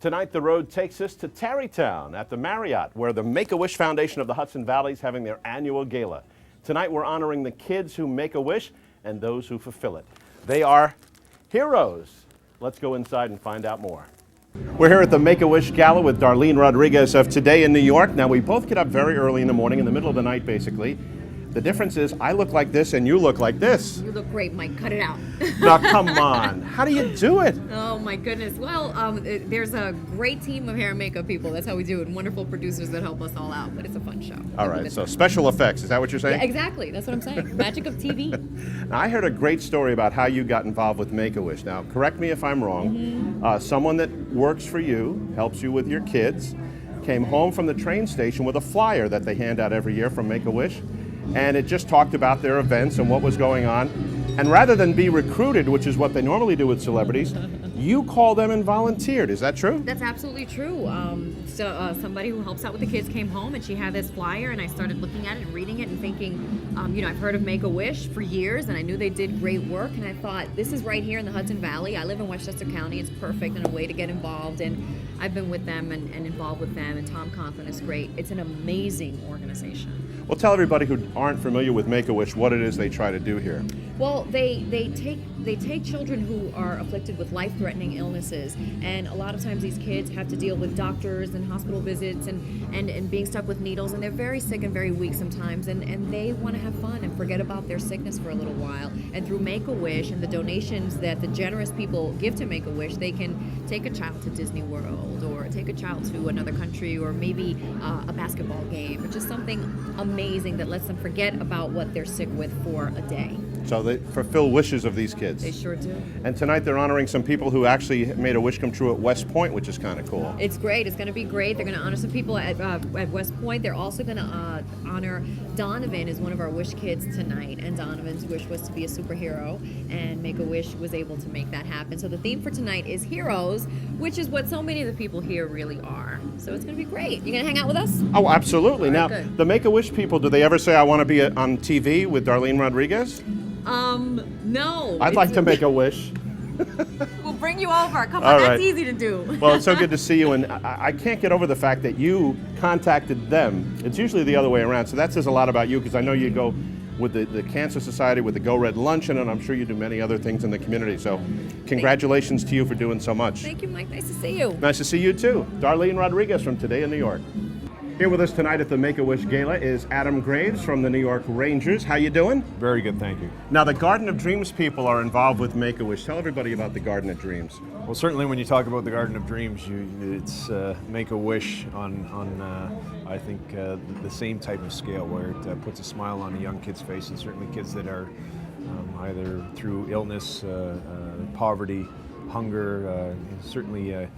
Tonight, the road takes us to Tarrytown at the Marriott, where the Make-A-Wish Foundation of the Hudson Valley is having their annual gala. Tonight, we're honoring the kids who make a wish and those who fulfill it. They are heroes. Let's go inside and find out more. We're here at the Make-A-Wish Gala with Darlene Rodriguez of Today in New York. Now, we both get up very early in the morning, in the middle of the night, basically. The difference is I look like this and you look like this. You look great, Mike. Cut it out. Now, come on. How do you do it? Oh, my goodness. Well, there's a great team of hair and makeup people. That's how we do it. And wonderful producers that help us all out. But it's a fun show. All right. So special effects. Is that what you're saying? Yeah, exactly. That's what I'm saying. Magic of TV. Now, I heard a great story about how you got involved with Make-A-Wish. Now, correct me if I'm wrong. Mm-hmm. Someone that works for you, helps you with your kids, came home from the train station with a flyer that they hand out every year from Make-A-Wish. And it just talked about their events and what was going on. And rather than be recruited, which is what they normally do with celebrities, you called them and volunteered. Is that true? That's absolutely true. Somebody who helps out with the kids came home and she had this flyer, and I started looking at it and reading it and thinking, I've heard of Make-A-Wish for years, and I knew they did great work, and I thought, this is right here in the Hudson Valley. I live in Westchester County. It's perfect and a way to get involved, and I've been with them and involved with them, and Tom Conklin is great. It's an amazing organization. Well, tell everybody who aren't familiar with Make-A-Wish what it is they try to do here. Well, they take children who are afflicted with life-threatening illnesses, and a lot of times these kids have to deal with doctors and hospital visits and being stuck with needles, and they're very sick and very weak sometimes, and they want to have fun and forget about their sickness for a little while. And through Make-A-Wish and the donations that the generous people give to Make-A-Wish, they can take a child to Disney World, or take a child to another country, or maybe a basketball game, or just something amazing that lets them forget about what they're sick with for a day. So they fulfill wishes of these kids. They sure do. And tonight they're honoring some people who actually made a wish come true at West Point, which is kind of cool. It's great. It's going to be great. They're going to honor some people at West Point. They're also going to honor Donovan, is one of our wish kids tonight. And Donovan's wish was to be a superhero, and Make-A-Wish was able to make that happen. So the theme for tonight is heroes, which is what so many of the people here really are. So it's going to be great. You going to hang out with us? Oh, absolutely. Now, good. the Make-A-Wish people, do they ever say, I want to be on TV with Darlene Rodriguez? No. I'd like to make a wish. We'll bring you over. Come All on, right. that's easy to do. Well, it's so good to see you, and I can't get over the fact that you contacted them. It's usually the other way around, so that says a lot about you, because I know you go with the Cancer Society, with the Go Red Luncheon, and I'm sure you do many other things in the community. So congratulations to you for doing so much. Thank you, Mike. Nice to see you. Nice to see you, too. Darlene Rodriguez from Today in New York. Here with us tonight at the Make-A-Wish Gala is Adam Graves from the New York Rangers. How you doing? Very good, thank you. Now, the Garden of Dreams people are involved with Make-A-Wish. Tell everybody about the Garden of Dreams. Well, certainly when you talk about the Garden of Dreams, it's Make-A-Wish on I think, the same type of scale, where it puts a smile on a young kid's face, and certainly kids that are either through illness, poverty, hunger, certainly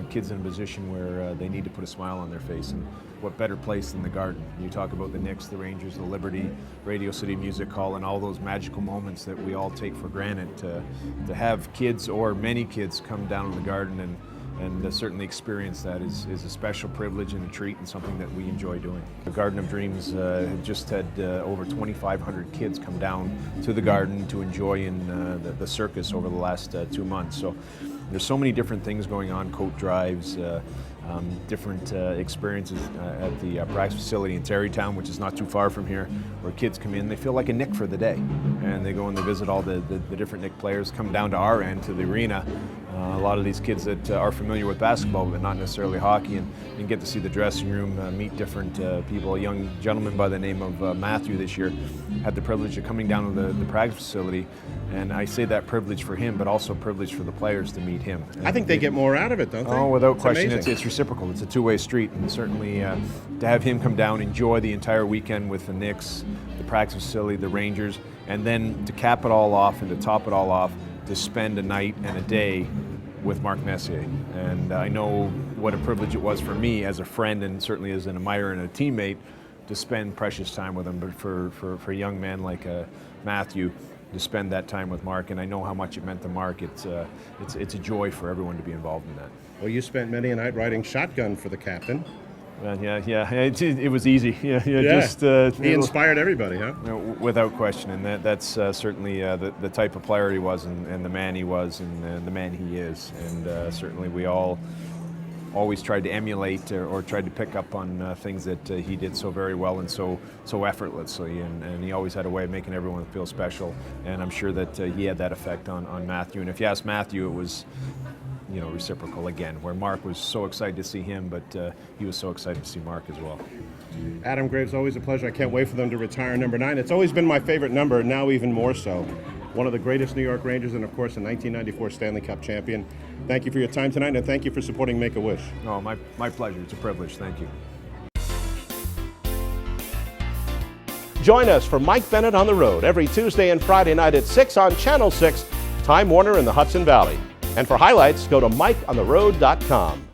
kids in a position where they need to put a smile on their face. And what better place than the Garden? You talk about the Knicks, the Rangers, the Liberty, Radio City Music Hall, and all those magical moments that we all take for granted. To have kids, or many kids, come down to the Garden and certainly experience that is a special privilege and a treat, and something that we enjoy doing. The Garden of Dreams just had over 2,500 kids come down to the Garden to enjoy in the circus over the last 2 months. So there's so many different things going on, coat drives, different experiences at the practice facility in Tarrytown, which is not too far from here, where kids come in, they feel like a Knick for the day, and they go and they visit all the different Knick players, come down to our end, to the arena. A lot of these kids that are familiar with basketball, but not necessarily hockey, and get to see the dressing room, meet different people. A young gentleman by the name of Matthew this year had the privilege of coming down to the practice facility, and I say that privilege for him, but also privilege for the players to meet him. I think they get more out of it, don't they? Oh, without question, amazing. it's reciprocal. It's a two-way street, and certainly to have him come down, enjoy the entire weekend with the Knicks, the practice facility, the Rangers, and then to cap it all off and to top it all off, to spend a night and a day with Mark Messier. And I know what a privilege it was for me as a friend, and certainly as an admirer and a teammate, to spend precious time with him. But for a young man like Matthew, to spend that time with Mark, and I know how much it meant to Mark. It's a joy for everyone to be involved in that. Well, you spent many a night riding shotgun for the captain. Yeah. It was easy. Yeah. Just he inspired everybody, huh? Without question, and that's certainly the type of player he was, and the man he was, and the man he is, and certainly we all always tried to emulate or tried to pick up on things that he did so very well and so effortlessly, and he always had a way of making everyone feel special, and I'm sure that he had that effect on Matthew. And if you ask Matthew, it was reciprocal again, where Mark was so excited to see him, but he was so excited to see Mark as well. Adam Graves, always a pleasure. I can't wait for them to retire number 9. It's always been my favorite number, now even more so. One of the greatest New York Rangers, and of course a 1994 Stanley Cup champion. Thank you for your time tonight, and thank you for supporting Make-A-Wish. No, my pleasure. It's a privilege. Thank you. Join us for Mike Bennett on the Road every Tuesday and Friday night at 6 on Channel 6, Time Warner in the Hudson Valley. And for highlights, go to MikeOnTheRoad.com.